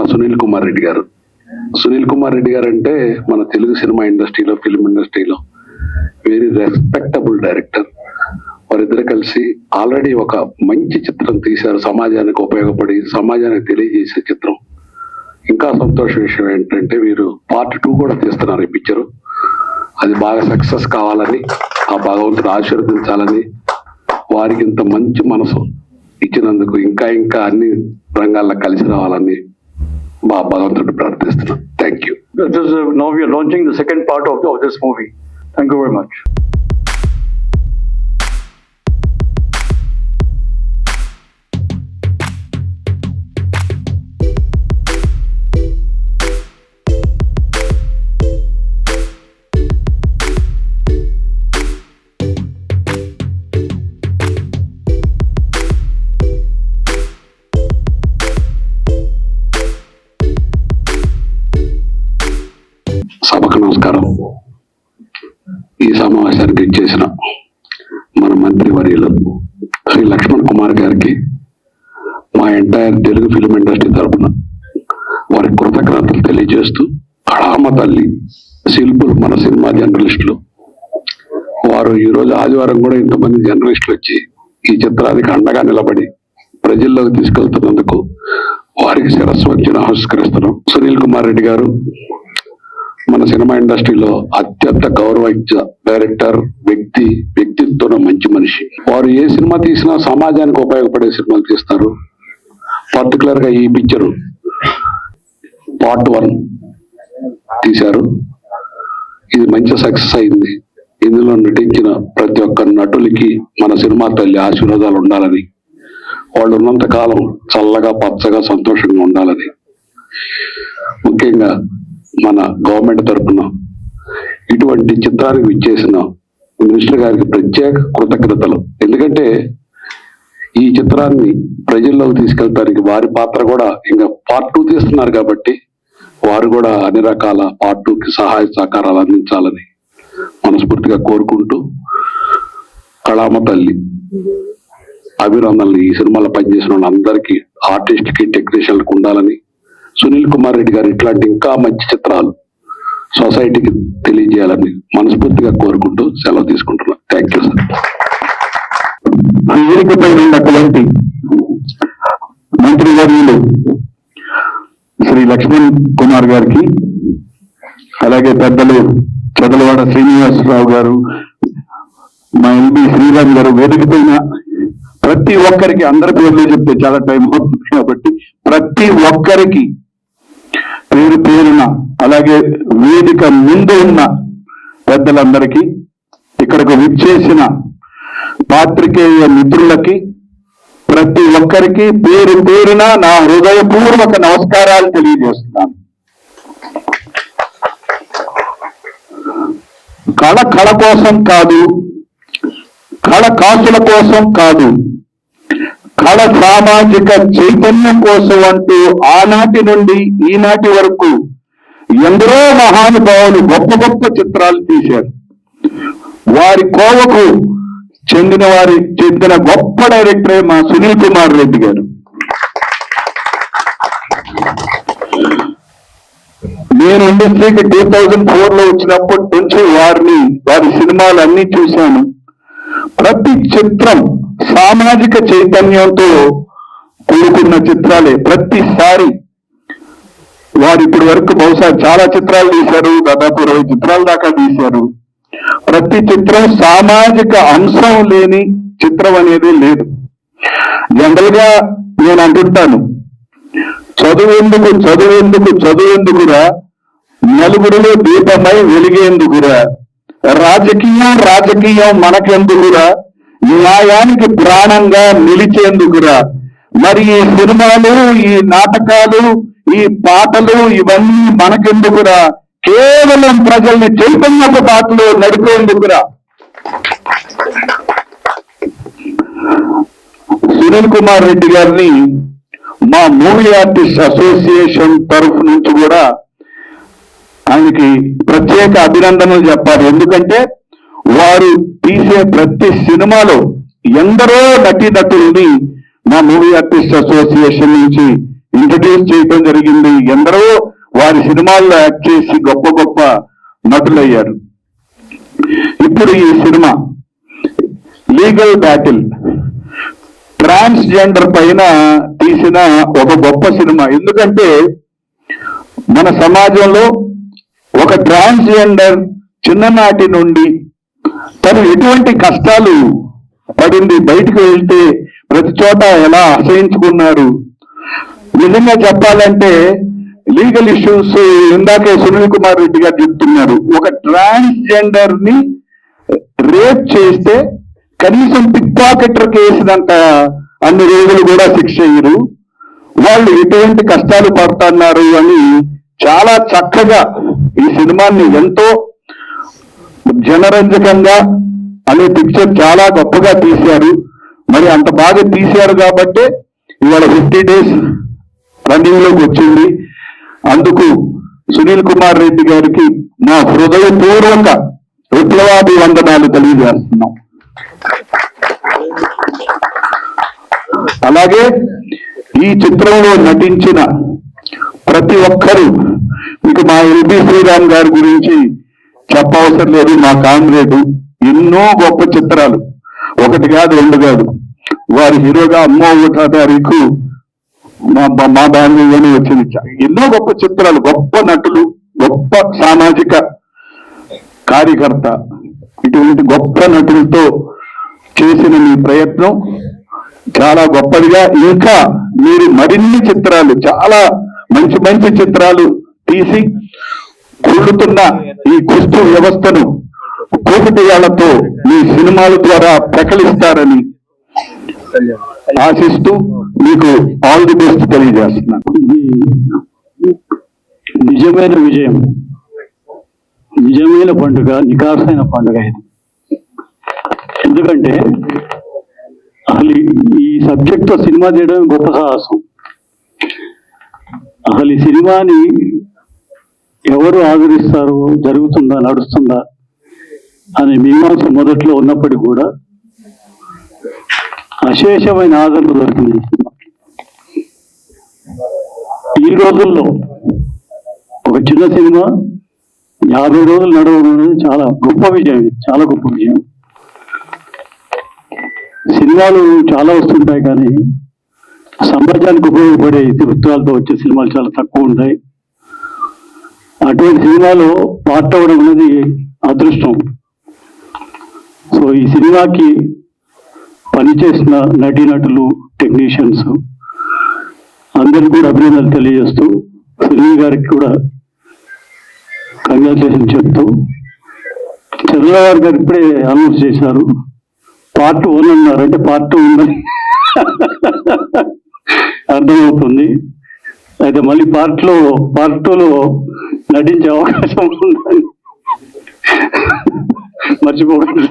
మన సునీల్ కుమార్ రెడ్డి గారు. సునీల్ కుమార్ రెడ్డి గారు అంటే మన తెలుగు సినిమా ఇండస్ట్రీలో, ఫిల్మ్ ఇండస్ట్రీలో వెరీ రెస్పెక్టబుల్ డైరెక్టర్. వారిద్దరు కలిసి ఆల్రెడీ ఒక మంచి చిత్రం తీశారు, సమాజానికి ఉపయోగపడి సమాజానికి తెలియజేసే చిత్రం. ఇంకా సంతోష విషయం ఏంటంటే వీరు పార్ట్ 2 కూడా తీస్తున్నారు ఈ పిక్చరు. అది బాగా సక్సెస్ కావాలని, ఆ భగవంతుడు ఆశీర్వదించాలని, వారికి ఇంత మంచి మనసు ఇచ్చినందుకు ఇంకా ఇంకా అన్ని రంగాల్లో కలిసి రావాలని భగవంతుడు ప్రార్థిస్తున్నాను. Thank you. Now we are launching the second part of this movie. Thank you very much. సభకు నమస్కారం. ఈ సమావేశానికి ఇచ్చేసిన మన మంత్రివర్యులు శ్రీ లక్ష్మణ్ కుమార్ గారికి మా ఎంటైర్ తెలుగు ఫిల్మ్ ఇండస్ట్రీ తరఫున వారి కృతజ్ఞతలు తెలియజేస్తూ, కళామ తల్లి శిల్పులు మన సినిమా జర్నలిస్టులు వారు ఈరోజు ఆదివారం కూడా ఇంతమంది జర్నలిస్టులు వచ్చి ఈ చిత్రానికి అండగా నిలబడి ప్రజల్లోకి తీసుకెళ్తున్నందుకు వారికి శిరస్సు వచ్చి నమస్కరిస్తున్నాం. సునీల్ కుమార్ రెడ్డి గారు మన సినిమా ఇండస్ట్రీలో అత్యంత గౌరవించ డైరెక్టర్, వ్యక్తిత్వం మంచి మనిషి. వారు ఏ సినిమా తీసినా సమాజానికి ఉపయోగపడే సినిమాలు తీస్తారు. పర్టికులర్ గా ఈ పిక్చర్ పార్ట్ 1 తీశారు. ఇది మంచి సక్సెస్ అయింది. ఇందులో నటించిన ప్రతి ఒక్క నటులకి మన సినిమా తల్లి ఆశీర్వాదాలు ఉండాలని, వాళ్ళు ఉన్నంత కాలం చల్లగా పచ్చగా సంతోషంగా ఉండాలని, ముఖ్యంగా మన గవర్నమెంట్ తరఫున ఇటువంటి చిత్రానికి విచ్చేసిన మినిస్టర్ గారికి ప్రత్యేక కృతజ్ఞతలు. ఎందుకంటే ఈ చిత్రాన్ని ప్రజల్లోకి తీసుకెళ్ళడానికి వారి పాత్ర కూడా ఇంకా పార్ట్ 2 తీస్తున్నారు కాబట్టి వారు కూడా అన్ని రకాల పార్ట్ 2కి సహాయ సహకారాలు అందించాలని మనస్ఫూర్తిగా కోరుకుంటూ, కళామ తల్లి అభినందనలు ఈ సినిమాలో పనిచేసిన వాళ్ళందరికీ, ఆర్టిస్ట్కి, టెక్నీషియన్లకు ఉండాలని, సునీల్ కుమార్ రెడ్డి గారు ఇట్లాంటి ఇంకా మంచి చిత్రాలు సొసైటీకి తెలియజేయాలని మనస్ఫూర్తిగా కోరుకుంటూ సెలవు తీసుకుంటున్నాను. Thank you sir. వేదికపై ఉన్నటువంటి మంత్రివర్యులు శ్రీ లక్ష్మణ్ కుమార్ గారికి, అలాగే పెద్దలు చదలవాడ శ్రీనివాసరావు గారు, మా ఎంపీ శ్రీరామ్ గారు, వేదికపైన ప్రతి ఒక్కరికి, అందరి పేర్లు చెప్తే చాలా టైం అవుతుంది కాబట్టి ప్రతి ఒక్కరికి పేరు పేరున, అలాగే వేదిక ముందు ఉన్న పెద్దలందరికీ, ఇక్కడకు విచ్చేసిన పాత్రికేయ మిత్రులకి, ప్రతి ఒక్కరికి పేరు పేరున నా హృదయపూర్వక నమస్కారాలు తెలియజేస్తున్నాను. కళ కోసం కాదు, కళ కాసుల కోసం కాదు, కళ సామాజిక చైతన్యం కోసం అంటూ ఆనాటి నుండి ఈనాటి వరకు ఎందరో మహానుభావులు గొప్ప గొప్ప చిత్రాలు తీశారు. వారి కోవకు చెందిన గొప్ప డైరెక్టరే మా సునీల్ కుమార్ రెడ్డి గారు. నేను ఇండస్ట్రీకి 2004లో వచ్చినప్పటి నుంచి వారి సినిమాలు అన్ని చూశాను. ప్రతి చిత్రం సామాజిక చైతన్యంతో కూడుకున్న చిత్రాలే. ప్రతిసారి వారు ఇప్పటి వరకు బహుశా చాలా చిత్రాలు తీశారు, దాదాపు 20 చిత్రాల దాకా తీశారు. ప్రతి చిత్రం సామాజిక అంశం లేని చిత్రం అనేది లేదు. జనరల్ గా నేను అంటుంటాను, చదువెందుకురా, నలుగురిలో దీపమై వెలిగేందుకురా, రాజకీయం మనకెందుకురా, న్యాయానికి ప్రాణంగా నిలిచేందుకురా. మరి ఈ సినిమాలు, ఈ నాటకాలు, ఈ పాటలు ఇవన్నీ మనకెందుకురా, కేవలం ప్రజల్ని చైతన్యపు బాటలో నడిపేందుకురా. సునీల్ కుమార్ రెడ్డి గారిని మా మూవీ ఆర్టిస్ట్ అసోసియేషన్ తరఫు నుంచి కూడా ఆయనకి ప్రత్యేక అభినందనలు చెప్పాలి. ఎందుకంటే వారు తీసే ప్రతి సినిమాలో ఎందరో నటీనటుల్ని మా మూవీ ఆర్టిస్ట్ అసోసియేషన్ నుంచి ఇంట్రడ్యూస్ చేయడం జరిగింది. ఎందరో వారి సినిమాల్లో యాక్ట్ చేసి గొప్ప గొప్ప నటులయ్యారు. ఇప్పుడు ఈ సినిమా లీగల్ బ్యాటిల్ ట్రాన్స్జెండర్ పైన తీసిన ఒక గొప్ప సినిమా. ఎందుకంటే మన సమాజంలో ఒక ట్రాన్స్జెండర్ చిన్ననాటి నుండి తను ఎటువంటి కష్టాలు పడింది, బయటకు వెళ్తే ప్రతి చోట ఎలా అసహించుకున్నారు. నిజంగా చెప్పాలంటే లీగల్ ఇష్యూస్ ఇందాకే సునీల్ కుమార్ రెడ్డి గారు చెప్తున్నారు. ఒక ట్రాన్స్జెండర్ ని రేప్ చేస్తే కనీసం పిక్ పాకెటర్ కేసినంత అన్ని రోజులు కూడా శిక్ష అయ్యారు. వాళ్ళు ఎటువంటి కష్టాలు పడుతున్నారు అని చాలా చక్కగా ఈ సినిమాని ఎంతో జనరంజకంగా అనే పిక్చర్ చాలా గొప్పగా తీశారు. మరి అంత బాగా తీశారు కాబట్టి ఇవాళ 50 days రన్నింగ్ లోకి వచ్చింది. అందుకు సునీల్ కుమార్ రెడ్డి గారికి మా హృదయపూర్వక విప్లవాభివందనాలు తెలియజేస్తున్నాం. అలాగే ఈ చిత్రంలో నటించిన ప్రతి ఒక్కరూ, మీకు మా ఎల్బి శ్రీరామ్ గారి గురించి చెప్పవసరం లేదు. మా కామ్రేడు ఎన్నో గొప్ప చిత్రాలు, ఒకటి కాదు రెండు కాదు. వారి హీరోగా అమ్మో ఒకటో తారీఖు మా బాంధవ్యాన్ని వచ్చింది. ఎన్నో గొప్ప చిత్రాలు, గొప్ప నటులు, గొప్ప సామాజిక కార్యకర్త. ఇటువంటి గొప్ప నటులతో చేసిన మీ ప్రయత్నం చాలా గొప్పదిగా, ఇంకా మీరు మరిన్ని చిత్రాలు, చాలా మంచి మంచి చిత్రాలు తీసి కుళ్ళుతున్న ఈ కుస్తు వ్యవస్థను కూకటియాలతో మీ సినిమాల ద్వారా ప్రకటిస్తారని ఆశిస్తూ మీకు ఆల్ ది బెస్ట్ తెలియజేస్తున్నాను. ఇది నిజమైన విజయం, నిజమైన పండుగ, నికార్సైన పండుగ ఇది. ఎందుకంటే అసలు ఈ సబ్జెక్ట్తో సినిమా తీయడం గొప్ప సాహసం. అసలు ఈ సినిమాని ఎవరు ఆదరిస్తారు, జరుగుతుందా, నడుస్తుందా అనే మీమాంస మొదట్లో ఉన్నప్పటికీ కూడా అశేషమైన ఆదరణ దొరికింది. ఈ రోజుల్లో ఒక చిన్న సినిమా 50 రోజులు నడవడం అనేది చాలా గొప్ప విజయం, చాలా గొప్ప విజయం. సినిమాలు చాలా వస్తుంటాయి కానీ సమాజానికి ఉపయోగపడే ఇతివృత్తాలతో వచ్చే సినిమాలు చాలా తక్కువ ఉంటాయి. అటువంటి సినిమాలో పార్ట్ అవ్వడం అనేది అదృష్టం. సో ఈ సినిమాకి పనిచేసిన నటీనటులు, టెక్నీషియన్స్ అందరికీ కూడా అభినందనలు తెలియజేస్తూ, సునీల్ గారికి కూడా కంగ్రాచులేషన్ చెప్తూ, చంద్రబాబు గారు ఇప్పుడే అనౌన్స్ చేశారు పార్ట్ 1 అన్నారు. అంటే పార్ట్ 2 ఉందని అర్థమవుతుంది. అయితే మళ్ళీ పార్ట్ 2లో నటించే అవకాశం ఉందని మర్చిపోకండి.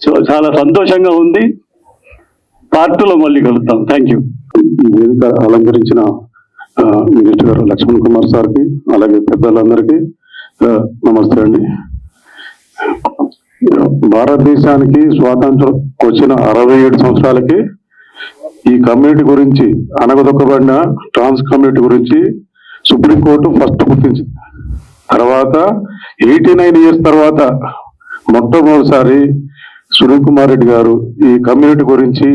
సో చాలా సంతోషంగా ఉంది. పార్ట్ 2లో మళ్ళీ కలుద్దాం. Thank you. ఈ వేదిక అలంకరించిన మినిస్టర్ గారు లక్ష్మణ్ కుమార్ సార్కి, అలాగే పెద్దలందరికీ నమస్తే అండి. భారతదేశానికి స్వాతంత్రం వచ్చిన 67 సంవత్సరాలకి ఈ కమ్యూనిటీ గురించి, అనగదొక్కబడిన ట్రాన్స్ కమ్యూనిటీ గురించి సుప్రీంకోర్టు ఫస్ట్ గుర్తించింది. తర్వాత 89 years తర్వాత మొట్టమొదటిసారి సునీల్ కుమార్ రెడ్డి గారు ఈ కమ్యూనిటీ గురించి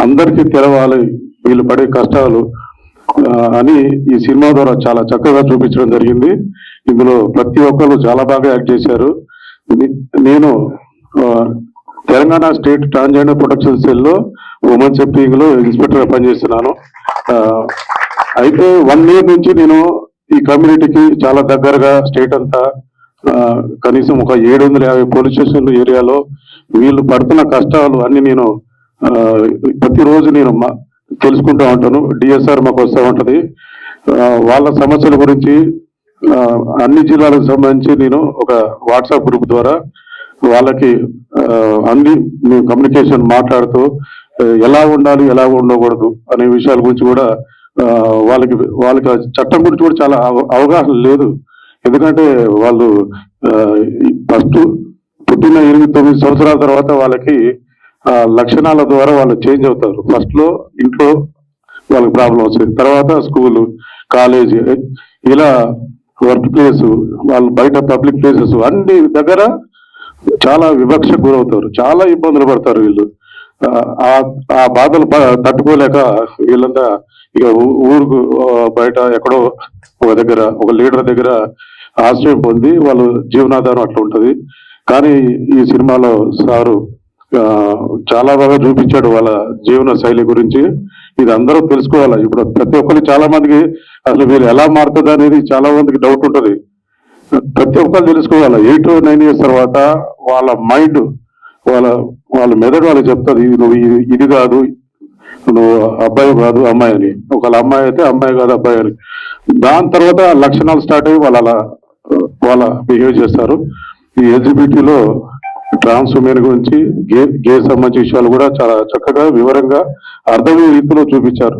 అందరికీ తెలవాలి, వీళ్ళు పడే కష్టాలు అని ఈ సినిమా ద్వారా చాలా చక్కగా చూపించడం జరిగింది. ఇందులో ప్రతి ఒక్కరు చాలా బాగా యాక్ట్ చేశారు. నేను తెలంగాణ స్టేట్ ట్రాన్స్జెండర్ ప్రొటెక్షన్ సెల్లో ఉమెన్ సేఫ్టీంగ్ లో ఇన్స్పెక్టర్ గా పనిచేస్తున్నాను. అయితే 1 year నుంచి నేను ఈ కమ్యూనిటీకి చాలా దగ్గరగా స్టేట్ అంతా కనీసం ఒక 750 పోలీస్ స్టేషన్ ఏరియాలో వీళ్ళు పడుతున్న కష్టాలు అన్ని నేను ప్రతిరోజు నేను తెలుసుకుంటూ ఉంటాను. డిఎస్ఆర్ మాకు వస్తూ ఉంటది. వాళ్ళ సమస్యల గురించి అన్ని జిల్లాలకు సంబంధించి నేను ఒక వాట్సాప్ గ్రూప్ ద్వారా వాళ్ళకి అన్ని కమ్యూనికేషన్ మాట్లాడుతూ ఎలా ఉండాలి, ఎలా ఉండకూడదు అనే విషయాల గురించి కూడా వాళ్ళకి చట్టం గురించి కూడా చాలా అవగాహన లేదు. ఎందుకంటే వాళ్ళు ఫస్ట్ పుట్టిన 8-9 సంవత్సరాల తర్వాత వాళ్ళకి ఆ లక్షణాల ద్వారా వాళ్ళు చేంజ్ అవుతారు. ఫస్ట్ లో ఇంట్లో వాళ్ళకి ప్రాబ్లం వస్తుంది, తర్వాత స్కూలు, కాలేజీ, ఇలా వర్క్ ప్లేస్, వాళ్ళు బయట పబ్లిక్ ప్లేసెస్ అన్ని దగ్గర చాలా వివక్షకు గురవుతారు, చాలా ఇబ్బందులు పడతారు వీళ్ళు. ఆ బాధలు తట్టుకోలేక వీళ్ళంతా ఇక ఊరుకు బయట ఎక్కడో ఒక దగ్గర ఒక లీడర్ దగ్గర ఆశ్రయం పొంది వాళ్ళు జీవనాధారం అట్లా ఉంటది. కానీ ఈ సినిమాలో సారు చాలా బాగా చూపించాడు వాళ్ళ జీవన శైలి గురించి. ఇది అందరూ తెలుసుకోవాలి. ఇప్పుడు ప్రతి ఒక్కరికి చాలా మందికి అసలు వీళ్ళు ఎలా మారుతుంది అనేది చాలా మందికి డౌట్ ఉంటది. ప్రతి ఒక్కరు తెలుసుకోవాలి. 8 to 9 years తర్వాత వాళ్ళ మైండ్, వాళ్ళ మెదడు వాళ్ళకి చెప్తుంది, నువ్వు ఇది కాదు, నువ్వు అబ్బాయి కాదు అమ్మాయి అని. ఒకవేళ అమ్మాయి అయితే అమ్మాయి కాదు అబ్బాయి అని. దాని తర్వాత లక్షణాలు స్టార్ట్ అయ్యి వాళ్ళ బిహేవ్ చేస్తారు. ఈ ఎగ్జిబిటీలో ట్రాన్స్ ఉమెన్ గురించి, గే సంబంధించిన విషయాలు కూడా చాలా చక్కగా వివరంగా అర్థమయ్యే రీతిలో చూపించారు.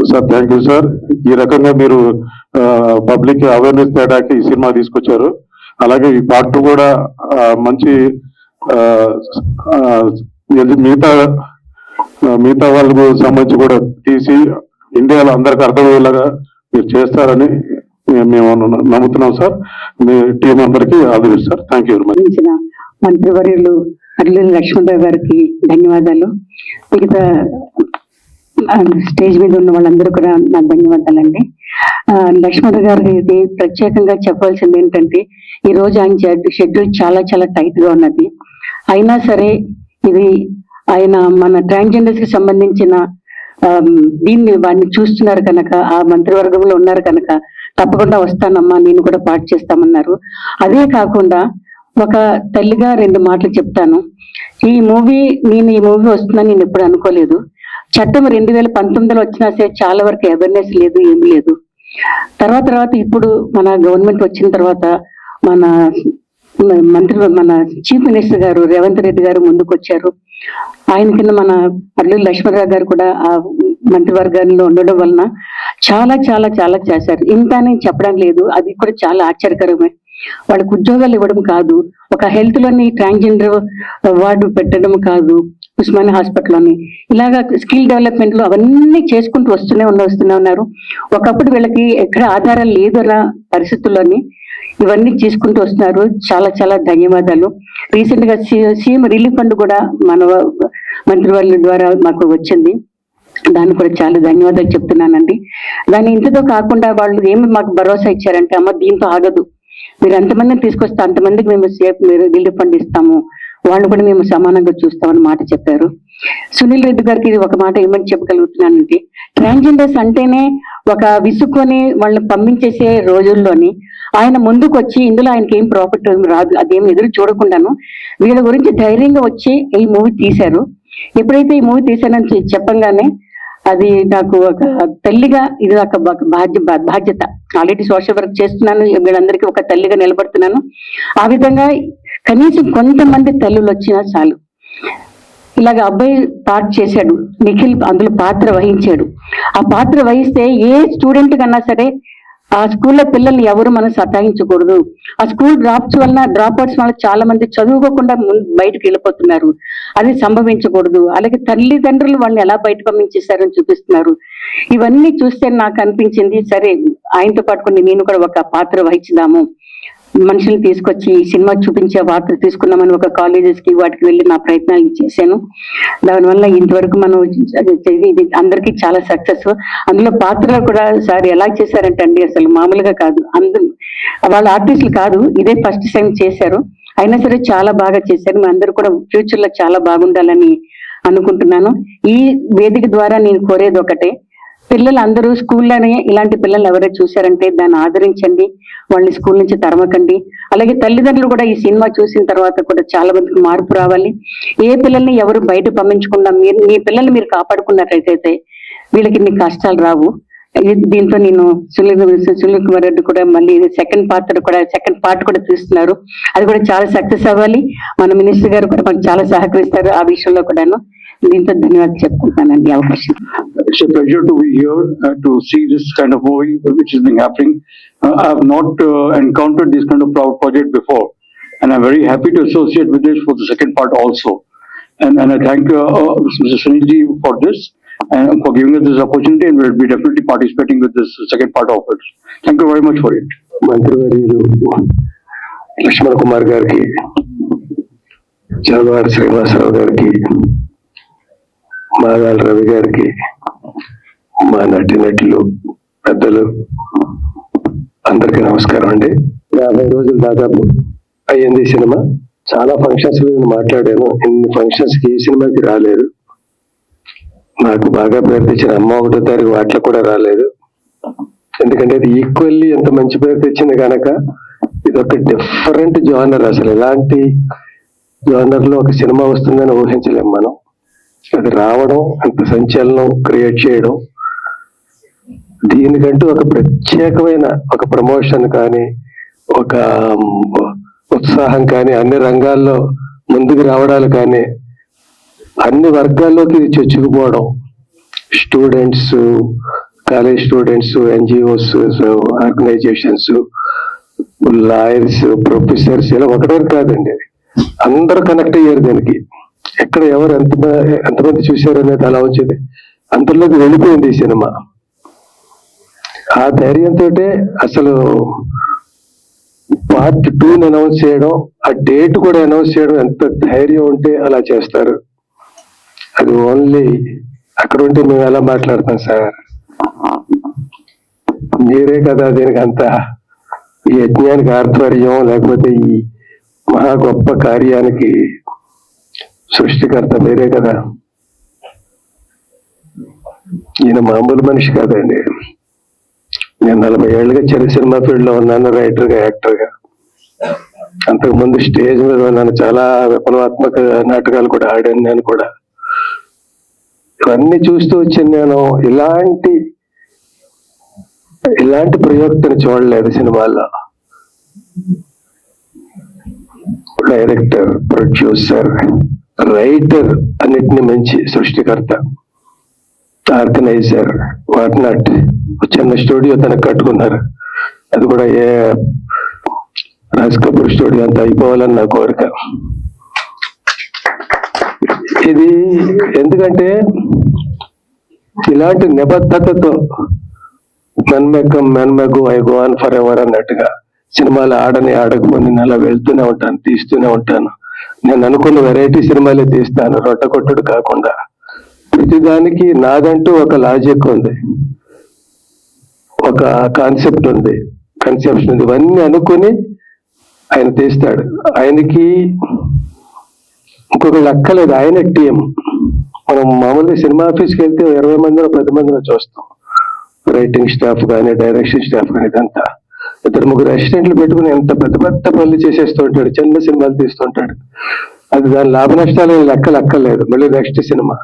Sir thank you sir. ఈ రకంగా మీరు పబ్లిక్ అవేర్నెస్ తేడానికి ఈ సినిమా తీసుకొచ్చారు. అలాగే ఈ పార్ట్ 2 కూడా మంచి మిగతా వాళ్ళకు సంబంధించి కూడా తీసి ఇండియాలో అందరికి అర్థమయ్యేలాగా మీరు చేస్తారని మేము నమ్ముతున్నాం సార్. మీ టీం అందరికీ ఆదరణ sir. Thank you very much. మంత్రివర్యులు అల్లుని లక్ష్మణరావు గారికి ధన్యవాదాలు. మిగతా స్టేజ్ మీద ఉన్న వాళ్ళందరూ కూడా నాకు ధన్యవాదాలండి. లక్ష్మణరావు గారికి ప్రత్యేకంగా చెప్పాల్సింది ఏంటంటే, ఈ రోజు ఆయన షెడ్యూల్ చాలా చాలా టైట్ గా ఉన్నది. అయినా సరే ఇది ఆయన మన ట్రాన్స్జెండర్స్ కి సంబంధించిన వాడిని చూస్తున్నారు కనుక, ఆ మంత్రివర్గంలో ఉన్నారు కనుక తప్పకుండా వస్తానమ్మా, నేను కూడా పాటు చేస్తామన్నారు. అదే కాకుండా ఒక తల్లిగా 2 మాటలు చెప్తాను. ఈ మూవీ వస్తుందని నేను ఎప్పుడు అనుకోలేదు. చట్టం 2019లో వచ్చినా సరే చాలా వరకు అవేర్నెస్ లేదు, ఏమీ లేదు. తర్వాత ఇప్పుడు మన గవర్నమెంట్ వచ్చిన తర్వాత మన చీఫ్ మినిస్టర్ గారు రేవంత్ రెడ్డి గారు ముందుకు వచ్చారు. ఆయన కింద మన అల్లు లక్ష్మణరావు గారు కూడా ఆ మంత్రివర్గాల్లో ఉండడం వలన చాలా చాలా చాలా చేశారు. ఇంత అని చెప్పడం లేదు, అది కూడా చాలా ఆశ్చర్యకరమే. వాళ్ళకి ఉద్యోగాలు ఇవ్వడం కాదు, ఒక హెల్త్ లోని ట్రాన్స్జెండర్ వార్డు పెట్టడం కాదు, ఉస్మానియా హాస్పిటల్లోని ఇలాగా స్కిల్ డెవలప్మెంట్ లో అవన్నీ చేసుకుంటూ వస్తూనే ఉన్నారు. ఒకప్పుడు వీళ్ళకి ఎక్కడ ఆధారం లేదు అన్న పరిస్థితుల్లోని ఇవన్నీ చేసుకుంటూ వస్తున్నారు. చాలా చాలా ధన్యవాదాలు. రీసెంట్ గా సీఎం రిలీఫ్ ఫండ్ కూడా మన మంత్రివర్యుల ద్వారా మాకు వచ్చింది. దాన్ని కూడా చాలా ధన్యవాదాలు చెప్తున్నానండి. దాన్ని ఇంతతో కాకుండా వాళ్ళు ఏమి మాకు భరోసా ఇచ్చారంటే, అమ్మ దీంతో ఆగదు, మీరు ఎంతమందిని తీసుకొస్తే అంతమందికి మేము మీరు రిలీఫ్ ఫండ్ ఇస్తాము, వాళ్ళు కూడా మేము సమానంగా చూస్తామని మాట చెప్పారు. సునీల్ రెడ్డి గారికి ఇది ఒక మాట ఏమని చెప్పగలుగుతున్నానంటే, ట్రాన్స్జెండర్స్ అంటేనే ఒక విసుక్కొని వాళ్ళని పంపించేసే రోజుల్లోని ఆయన ముందుకు వచ్చి ఇందులో ఆయనకి ఏం ప్రాఫిట్ రాదు అదేం ఎదురు చూడకుండాను వీళ్ళ గురించి ధైర్యంగా వచ్చి ఈ మూవీ తీశారు. ఎప్పుడైతే ఈ మూవీ తీశానని చెప్పంగానే అది నాకు ఒక తల్లిగా ఇది ఒక బాధ్యత. ఆల్రెడీ సోషల్ వర్క్ చేస్తున్నాను, వీళ్ళందరికీ ఒక తల్లిగా నిలబడుతున్నాను. ఆ విధంగా కనీసం కొంతమంది తల్లులు వచ్చినా చాలు. ఇలాగ అబ్బాయి పార్ట్ చేశాడు, నిఖిల్ అందులో పాత్ర వహించాడు. ఆ పాత్ర వహిస్తే ఏ స్టూడెంట్ కన్నా సరే ఆ స్కూల్లో పిల్లల్ని ఎవరు మనం సతాయించకూడదు. ఆ స్కూల్ డ్రాప్స్ అవుట్స్ వల్ల చాలా మంది చదువుకోకుండా బయటకు వెళ్ళిపోతున్నారు, అది సంభవించకూడదు. అలాగే తల్లిదండ్రులు వాళ్ళని ఎలా బయట పంపించేశారని చూపిస్తున్నారు. ఇవన్నీ చూస్తే నాకు అనిపించింది, సరే ఆయనతో పాటు నేను కూడా ఒక పాత్ర వహించుదాము, మనుషుల్ని తీసుకొచ్చి సినిమా చూపించే వార్త తీసుకున్నామని ఒక కాలేజెస్ కి వాటికి వెళ్ళి నా ప్రయత్నాలు చేశాను. దానివల్ల ఇంతవరకు మనం ఇది అందరికీ చాలా సక్సెస్. అందులో పాత్రలు కూడా సార్ ఎలా చేశారంటే అండి, అసలు మామూలుగా కాదు. వాళ్ళ ఆర్టిస్టులు కాదు, ఇదే ఫస్ట్ టైం చేశారు, అయినా సరే చాలా బాగా చేశారు. మీ అందరూ కూడా ఫ్యూచర్ లో చాలా బాగుండాలని అనుకుంటున్నాను. ఈ వేదిక ద్వారా నేను కోరేది ఒకటే, పిల్లలు అందరూ స్కూల్లోనే ఇలాంటి పిల్లలు ఎవరైనా చూశారంటే దాన్ని ఆదరించండి, వాళ్ళని స్కూల్ నుంచి తరమకండి. అలాగే తల్లిదండ్రులు కూడా ఈ సినిమా చూసిన తర్వాత కూడా చాలా మందికి మార్పు రావాలి. ఏ పిల్లల్ని ఎవరు బయట పంపించకుండా మీ పిల్లల్ని మీరు కాపాడుకున్నట్లయితే వీళ్ళకి ఇన్ని కష్టాలు రావు. దీంతో నేను సునీల్ కుమార్ రెడ్డి కూడా మళ్ళీ సెకండ్ పార్ట్ కూడా తీస్తున్నారు, అది కూడా చాలా సక్సెస్ అవ్వాలి. మన మినిస్టర్ గారు కూడా మనకు చాలా సహకరిస్తారు ఆ విషయంలో కూడాను. దీంతో ధన్యవాదాలు చెప్పుకుంటానండి అవకాశం. It's a pleasure to be here to see this kind of movie which is being happening. I have not encountered this kind of project before, and I'm very happy to associate with this for the second part also. And I thank Mr. Sunilji for this and for giving us this opportunity, and we'll be definitely participating with this second part of it. Thank you very much for it. మంత్రివర్యులు లక్ష్మణ్ కుమార్ గారికి, చంద్రవాడ శ్రీనివాసరావు గారికి, మాదాల రవి గారికి, మా నటినటులు పెద్దలు అందరికీ నమస్కారం అండి. 50 రోజులు దాదాపు అయ్యింది సినిమా. చాలా ఫంక్షన్స్ నేను మాట్లాడాను. ఇన్ని ఫంక్షన్స్ కి ఈ సినిమాకి రాలేదు. నాకు బాగా పేరు తెచ్చిన అమ్మ 1వ తారీఖు వాటిలో కూడా రాలేదు. ఎందుకంటే ఇది ఈక్వల్లీ ఎంత మంచి పేరు తెచ్చింది కనుక ఇది ఒక డిఫరెంట్ జానర్. అసలు ఎలాంటి జానర్ లో ఒక సినిమా వస్తుందని ఊహించలేము మనం. అది రావడం, అంత సంచలనం క్రియేట్ చేయడం, దీనికంటూ ఒక ప్రత్యేకమైన ఒక ప్రమోషన్ కానీ, ఒక ఉత్సాహం కానీ, అన్ని రంగాల్లో ముందుకు రావడాలు కానీ, అన్ని వర్గాల్లోకి ఇది చొచ్చుకుపోవడం, students, college students, NGOs, organizations, lawyers, professors, ఇలా ఒకటే కాదండి, అందరూ కనెక్ట్ అయ్యారు దీనికి. ఎక్కడ ఎవరు ఎంతమంది చూశారు అనేది అలా వచ్చేది, అంతలోకి వెళ్ళిపోయింది ఈ సినిమా. ఆ ధైర్యంతో అసలు పార్ట్ 2 అనౌన్స్ చేయడం, ఆ డేట్ కూడా అనౌన్స్ చేయడం, ఎంత ధైర్యం ఉంటే అలా చేస్తారు. అది ఓన్లీ అక్కడ ఉంటే మేము ఎలా మాట్లాడతాం సార్, మీరే కదా దీనికి అంత ఈ యజ్ఞానికి ఆధ్వర్యం, లేకపోతే ఈ మహా గొప్ప కార్యానికి సృష్టికర్త మీరే కదా. ఈయన మామూలు మనిషి కాదండి. నేను 40 ఏళ్ళుగా సినిమా ఫీల్డ్ లో ఉన్నాను, రైటర్ గా, యాక్టర్ గా. అంతకుముందు స్టేజ్ మీద ఉన్నాను, చాలా విప్లవాత్మక నాటకాలు కూడా ఆడాను నేను కూడా. ఇవన్నీ చూస్తూ వచ్చాను నేను. ఇలాంటి ప్రయోక్తని చూడలేదు సినిమాల్లో. డైరెక్టర్, ప్రొడ్యూసర్, రైటర్, అన్నిటిని మించి సృష్టికర్త, ఆర్గనైజర్, వాట్ నాట్. చిన్న స్టూడియో తనకు కట్టుకున్నారు. అది కూడా రాజ్ కపూర్ స్టూడియో అంత అయిపోవాలని నా కోరిక. ఇది ఎందుకంటే ఇలాంటి నిబద్ధతతో మెన్మెగు I go on forever అన్నట్టుగా సినిమాలు ఆడకపోతే నేను అలా వెళ్తూనే ఉంటాను, తీస్తూనే ఉంటాను. నేను అనుకున్న వెరైటీ సినిమాలే తీస్తాను, రొట్టకొట్టుడు కాకుండా. ప్రతిదానికి నాదంటూ ఒక లాజిక్ ఉంది, ఒక కాన్సెప్ట్ ఉంది, కన్సెప్షన్ ఉంది. ఇవన్నీ అనుకుని ఆయన తీస్తాడు. ఆయనకి ఇంకొకళ్ళు అక్కలేదు, ఆయన టీం. మనం మామూలుగా సినిమా ఆఫీస్కి వెళ్తే 20 మందిలో 10 మందిలో చూస్తాం, రైటింగ్ స్టాఫ్ కానీ, డైరెక్షన్ స్టాఫ్ కానీ. ఇదంతా 2-3 అసిస్టెంట్లు పెట్టుకుని ఎంత పెద్ద పెద్ద పనులు చేసేస్తూ ఉంటాడు, చిన్న సినిమాలు తీస్తుంటాడు. అది దాని లాభ నష్టాలు లెక్కలేదు. మళ్ళీ నెక్స్ట్ సినిమా,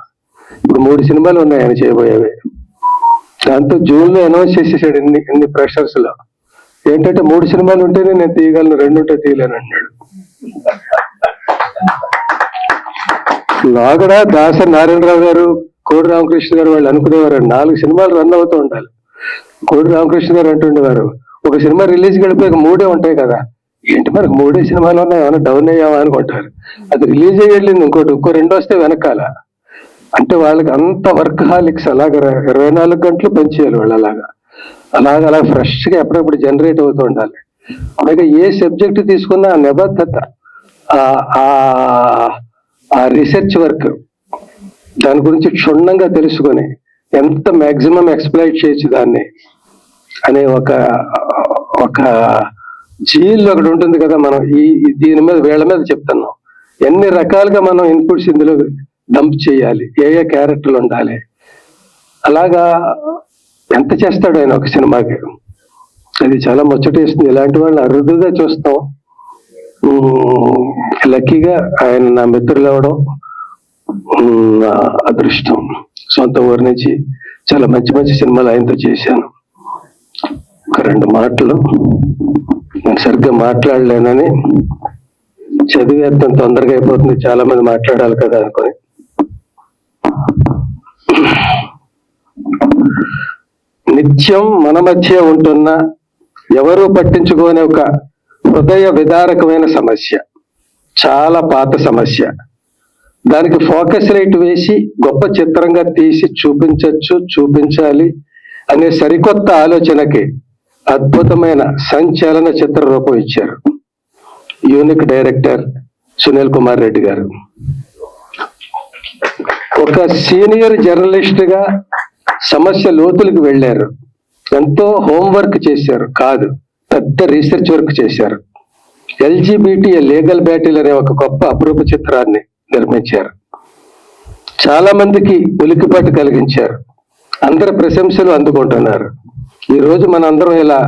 ఇప్పుడు 3 సినిమాలు ఉన్నాయి ఆయన చేయబోయేవి. దాంతో జూన్ లో అనౌన్స్ చేసేసాడు ఇన్ని ప్రెషర్స్ లో. ఏంటంటే 3 సినిమాలు ఉంటేనే నేను తీయగలను, 2 ఉంటే తీయలేను అన్నాడు. లాగడ దాసరి నారాయణరావు గారు, కోడి రామకృష్ణ గారు వాళ్ళు అనుకునేవారు 4 సినిమాలు రన్ అవుతూ ఉండాలి. కోడి రామకృష్ణ గారు అంటుండేవారు, ఒక సినిమా రిలీజ్ గడిపోయాక 3 ఉంటాయి కదా, ఏంటి మనకు 3 సినిమాలు ఉన్నాయి, ఏమైనా డౌన్ అయ్యావా అనుకుంటారు. అది రిలీజ్ అయ్యేళ్ళింది, ఇంకో 2 వస్తే వెనకాల. అంటే వాళ్ళకి అంత వర్క్ హాలిక్స్. అలాగా 24 గంటలు పనిచేయాలి వాళ్ళు. అలా ఫ్రెష్ గా ఎప్పుడప్పుడు జనరేట్ అవుతూ ఉండాలి. అలాగే ఏ సబ్జెక్ట్ తీసుకున్నా ఆ నిబద్ధత, ఆ రీసెర్చ్ వర్క్, దాని గురించి క్షుణ్ణంగా తెలుసుకొని ఎంత మాక్సిమం ఎక్స్ప్లైట్ చేయొచ్చు దాన్ని అనే ఒక జీల్ ఒకటి ఉంటుంది కదా. మనం దీని మీద వీళ్ళ మీద చెప్తున్నాం, ఎన్ని రకాలుగా మనం ఇన్పుట్స్ ఇందులో డంప్ చేయాలి, ఏ క్యారెక్టర్లు ఉండాలి. అలాగా ఎంత చేస్తాడు ఆయన ఒక సినిమాకి. అది చాలా ముచ్చటేస్తుంది. ఇలాంటి వాళ్ళని అరుదుగా చూస్తాం. లక్కీగా ఆయన నా మిత్రులు అవ్వడం నా అదృష్టం. సొంత ఊరి నుంచి చాలా మంచి సినిమాలు ఆయనతో చేశాను. ఒక 2 మాటలు నేను సరిగ్గా మాట్లాడలేనని, చదివేస్తాం తొందరగా అయిపోతుంది, చాలా మంది మాట్లాడాలి కదా అనుకొని. నిత్యం మన మధ్య ఉంటున్న, ఎవరూ పట్టించుకోని ఒక హృదయ విదారకమైన సమస్య, చాలా పాత సమస్య. దానికి ఫోకస్ లైట్ వేసి గొప్ప చిత్రంగా తీసి చూపించాలి అనే సరికొత్త ఆలోచనకి అద్భుతమైన సంచలన చిత్ర రూపం ఇచ్చారు యూనిక్ డైరెక్టర్ సునీల్ కుమార్ రెడ్డి గారు. ఒక సీనియర్ జర్నలిస్ట్ గా సమస్య లోతులకు వెళ్ళారు. ఎంతో హోంవర్క్ చేశారు, కాదు పెద్ద రీసెర్చ్ వర్క్ చేశారు. LGBT లీగల్ బ్యాటిల్ అనే ఒక గొప్ప అపురూప చిత్రాన్ని నిర్మించారు. చాలా మందికి ఉలికిపాటు కలిగించారు. అందరి ప్రశంసలు అందుకుంటున్నారు. ఈ రోజు మనందరం ఇలా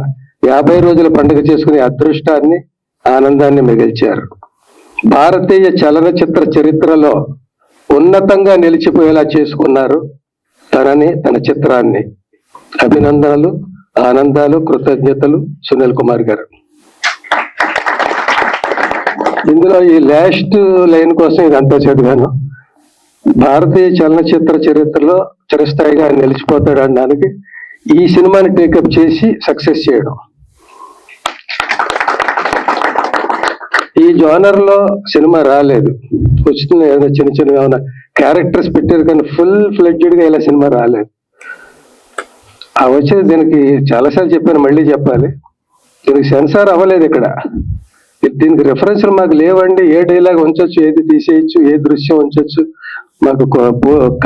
50 రోజుల పండుగ చేసుకునే అదృష్టాన్ని, ఆనందాన్ని మిగిల్చారు. భారతీయ చలనచిత్ర చరిత్రలో ఉన్నతంగా నిలిచిపోయేలా చేసుకున్నారు తన చిత్రాన్ని. అభినందనలు, ఆనందాలు, కృతజ్ఞతలు సునీల్ కుమార్ గారు. ఇందులో ఈ లాస్ట్ లైన్ కోసం ఇదంతా చదివాను. భారతీయ చలనచిత్ర చరిత్రలో చిరస్థాయిగా నిలిచిపోతాడు అనడానికి ఈ సినిమాని టేకప్ చేసి సక్సెస్ చేయడం. ఈ జోనర్ లో సినిమా రాలేదు. వచ్చిన ఏదైనా చిన్న ఏమైనా క్యారెక్టర్స్ పెట్టారు కానీ ఫుల్ ఫ్లెడ్జెడ్ గా ఇలా సినిమా రాలేదు. ఆ వచ్చేది దీనికి చాలాసార్లు చెప్పాను, మళ్ళీ చెప్పాలి. దీనికి సెన్సార్ అవ్వలేదు ఇక్కడ. దీనికి రెఫరెన్స్లు మాకు లేవండి. ఏ డైలాగ్ ఉంచొచ్చు, ఏది తీసేయచ్చు, ఏ దృశ్యం ఉంచొచ్చు, మాకు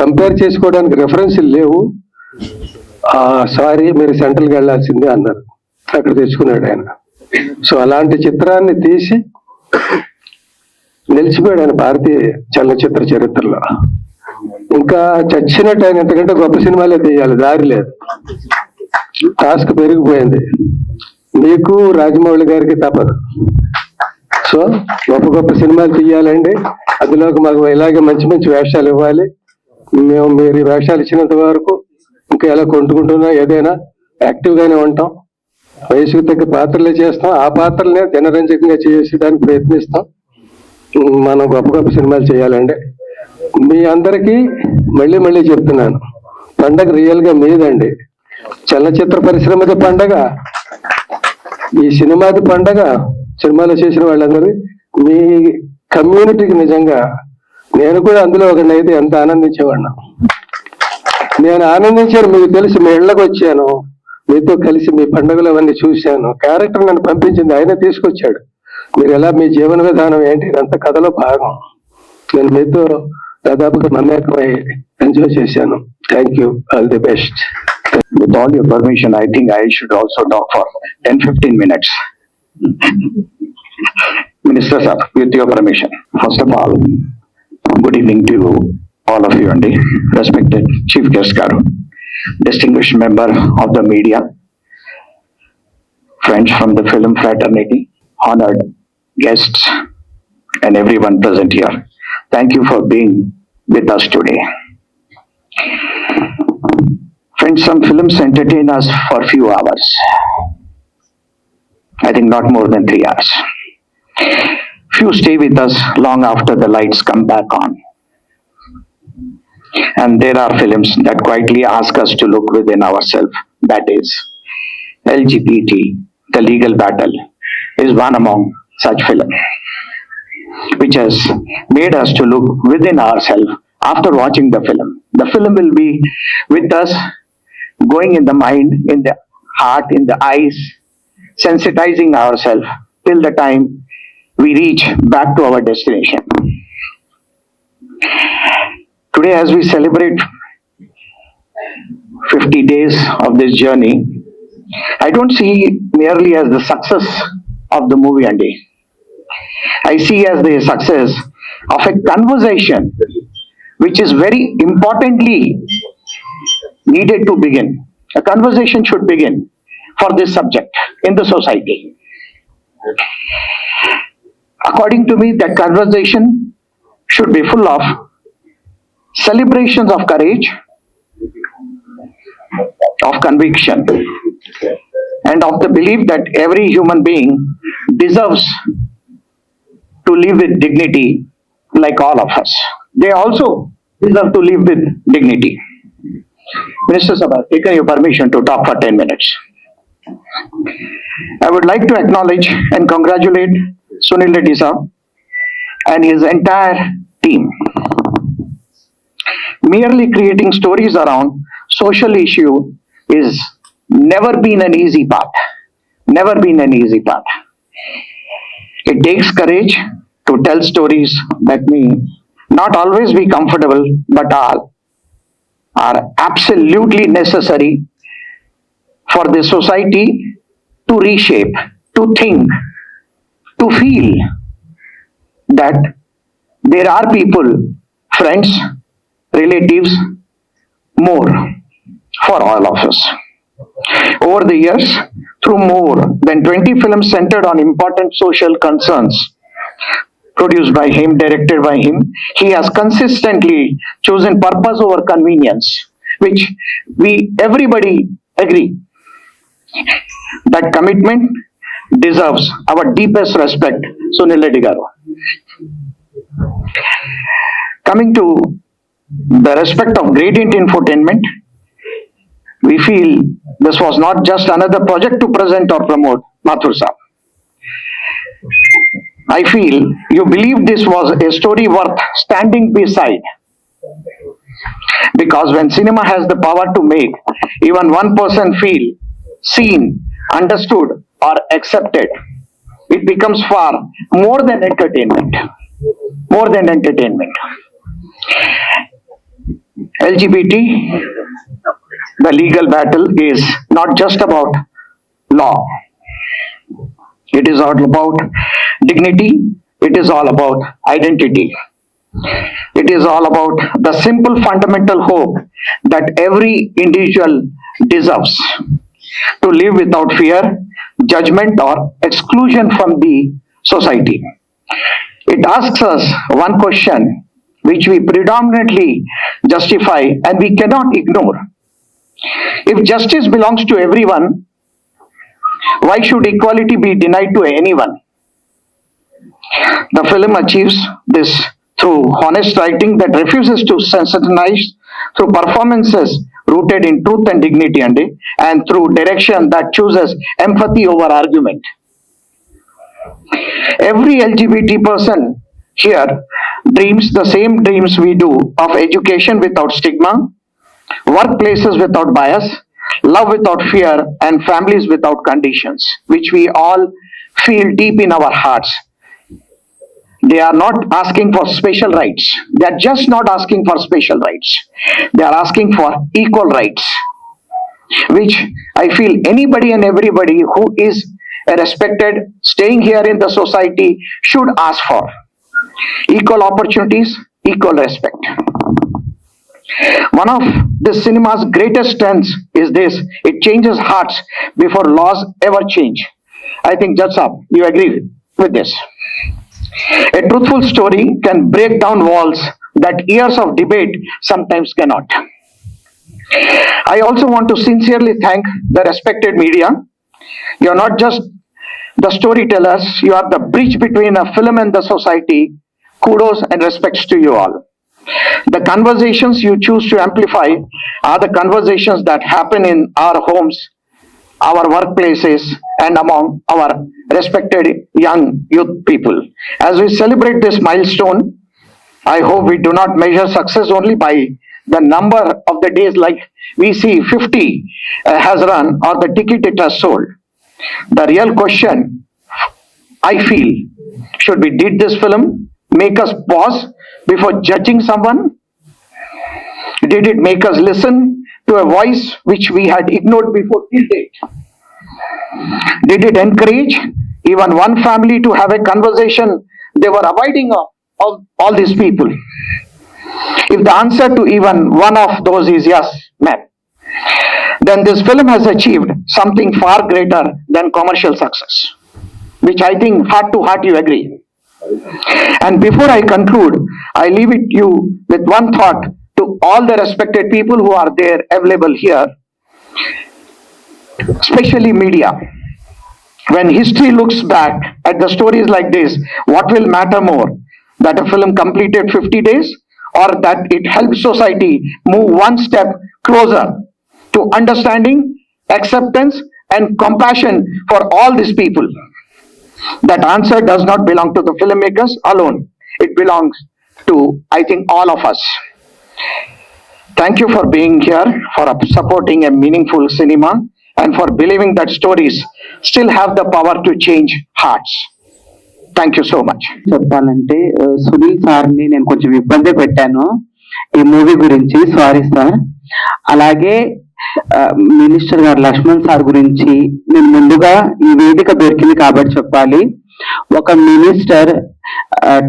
కంపేర్ చేసుకోవడానికి రెఫరెన్స్లు లేవు. సారీ మీరు సెంట్రల్కి వెళ్ళాల్సిందే అన్నారు. అక్కడ తెచ్చుకున్నాడు ఆయన. సో అలాంటి చిత్రాన్ని తీసి నిలిచిపోయాడు ఆయన భారతీయ చలనచిత్ర చరిత్రలో. ఇంకా చచ్చినట్టు ఆయన ఎంతకంటే గొప్ప సినిమాలే తీయాలి, దారి లేదు. టాస్క్ పెరిగిపోయింది. మీకు రాజమౌళి గారికి తప్పదు. సో గొప్ప గొప్ప సినిమాలు తీయాలండి. అందులోకి మాకు ఇలాగే మంచి మంచి వేషాలు ఇవ్వాలి. మీరు ఈ వేషాలు ఇచ్చినంత వరకు ఇంకా ఎలా కొంటుకుంటున్నా ఏదైనా యాక్టివ్ గానే ఉంటాం. వయసుకు తగ్గ పాత్రలే చేస్తాం. ఆ పాత్రలనే జనరంజకంగా చేసేయడానికి ప్రయత్నిస్తాం. మనం గొప్ప గొప్ప సినిమాలు చేయాలండి. మీ అందరికీ మళ్ళీ చెప్తున్నాను, పండగ రియల్ గా మీదండి. చలనచిత్ర పరిశ్రమది పండగ, ఈ సినిమాది పండగ. సినిమాలో చేసిన వాళ్ళందరూ మీ కమ్యూనిటీకి నిజంగా నేను కూడా అందులో ఒకటి అయితే ఎంత ఆనందించేవాడినా. నేను ఆనందించాను, మీకు తెలుసు. మీ ఇళ్ళకి వచ్చాను, మీతో కలిసి మీ పండుగలు అవన్నీ చూశాను. క్యారెక్టర్ నన్ను పంపించింది, ఆయన తీసుకొచ్చాడు. మీరు ఎలా మీ జీవన విధానం ఏంటి ఇదంతా కథలో భాగం. నేను మీతో దాదాపుగా మమేకమై ఎంజాయ్ చేశాను. Thank you, all the best. With all your permission, I think I should also talk for 10-15 minutes. Minister sir, with your permission. First of all, good evening to all of you and the respected Chief Guest garu, distinguished member of the media, friends from the film fraternity, honored guests and everyone present here. Thank you for being with us today. Friends, some films entertain us for few hours. I think not more than 3 hours. Few stay with us long after the lights come back on. And there are films that quietly ask us to look within ourselves. That is, LGBT, The Legal Battle, is one among such films, which has made us to look within ourselves after watching the film. The film will be with us, going in the mind, in the heart, in the eyes, sensitizing ourselves till the time we reach back to our destination. Today, as we celebrate 50 days of this journey, I don't see merely as the success of the movie Andy. I see as the success of a conversation which is very importantly needed to begin. A conversation should begin for this subject in the society. According to me, that conversation should be full of celebrations of courage, of conviction, and of the belief that every human being deserves to live with dignity like all of us. They also deserve to live with dignity. Minister Sabha, taken your permission to talk for 10 minutes. I would like to acknowledge and congratulate Sunil Reddy sir and his entire team. Merely creating stories around social issue is never been an easy path. Never been an easy path. It takes courage to tell stories that may not always be comfortable, but are absolutely necessary for the society to reshape, to think, to feel that there are people, friends, relatives, more for all of us. Over the years, through more than 20 films centered on important social concerns, produced by him, directed by him, he has consistently chosen purpose over convenience, which everybody agree. That commitment deserves our deepest respect, Sunil Reddy garu. Coming to the respect of Gradient Infotainment, we feel this was not just another project to present or promote, Mathur Saab. I feel you believe this was a story worth standing beside. Because when cinema has the power to make even one person feel seen, understood, or accepted, it becomes far more than entertainment. More than entertainment. LGBT, the legal battle is not just about law. It is all about dignity. It is all about identity. It is all about the simple fundamental hope that every individual deserves to live without fear, judgment, or exclusion from the society. It asks us one question which we predominantly justify and we cannot ignore. If justice belongs to everyone, why should equality be denied to anyone? The film achieves this through honest writing that refuses to sensitize, through performances rooted in truth and dignity, and through direction that chooses empathy over argument. Every LGBT person here dreams the same dreams we do of education without stigma, workplaces without bias, love without fear, and families without conditions, which we all feel deep in our hearts. They are not asking for special rights. They are just not asking for special rights. They are asking for equal rights, which I feel anybody and everybody who is respected, staying here in the society should ask for. Equal opportunities, equal respect. One of the cinema's greatest strengths is this: it changes hearts before laws ever change. I think Judge Saab, you agree with this. A truthful story can break down walls that years of debate sometimes cannot. I also want to sincerely thank the respected media. You are not just the storytellers, you are the bridge between a film and the society. Kudos and respects to you all. The conversations you choose to amplify are the conversations that happen in our homes, our workplaces, and among our respected young youth people. As we celebrate this milestone, I hope we do not measure success only by the number of the days like we see 50 has run or the ticket it has sold. The real question, I feel, should be, did this film make us pause before judging someone? Did it make us listen to a voice which we had ignored before till date? Did it encourage even one family to have a conversation they were avoiding of all these people? If the answer to even one of those is yes, ma'am, then this film has achieved something far greater than commercial success, which I think heart to heart you agree. And before I conclude, I leave it you with one thought to all the respected people who are there available here, especially media. When history looks back at the stories like this, what will matter more? That a film completed 50 days or that it helped society move one step closer to understanding, acceptance, and compassion for all these people? That answer does not belong to the filmmakers alone. It belongs to, I think, all of us. Thank you for being here, for supporting a meaningful cinema, and for believing that stories still have the power to change hearts. Thank you so much. చెప్పాలంటే సునీల్ సార్ని నేను కొంచెం ఇబ్బంది పెట్టాను ఈ movie గురించి, sorry sir. అలాగే minister గారు లక్ష్మణ్ సార్ గురించి నేను ముందుగా ఈ వేదిక దొరికింది కాబట్టి చెప్పాలి. ఒక మినిస్టర్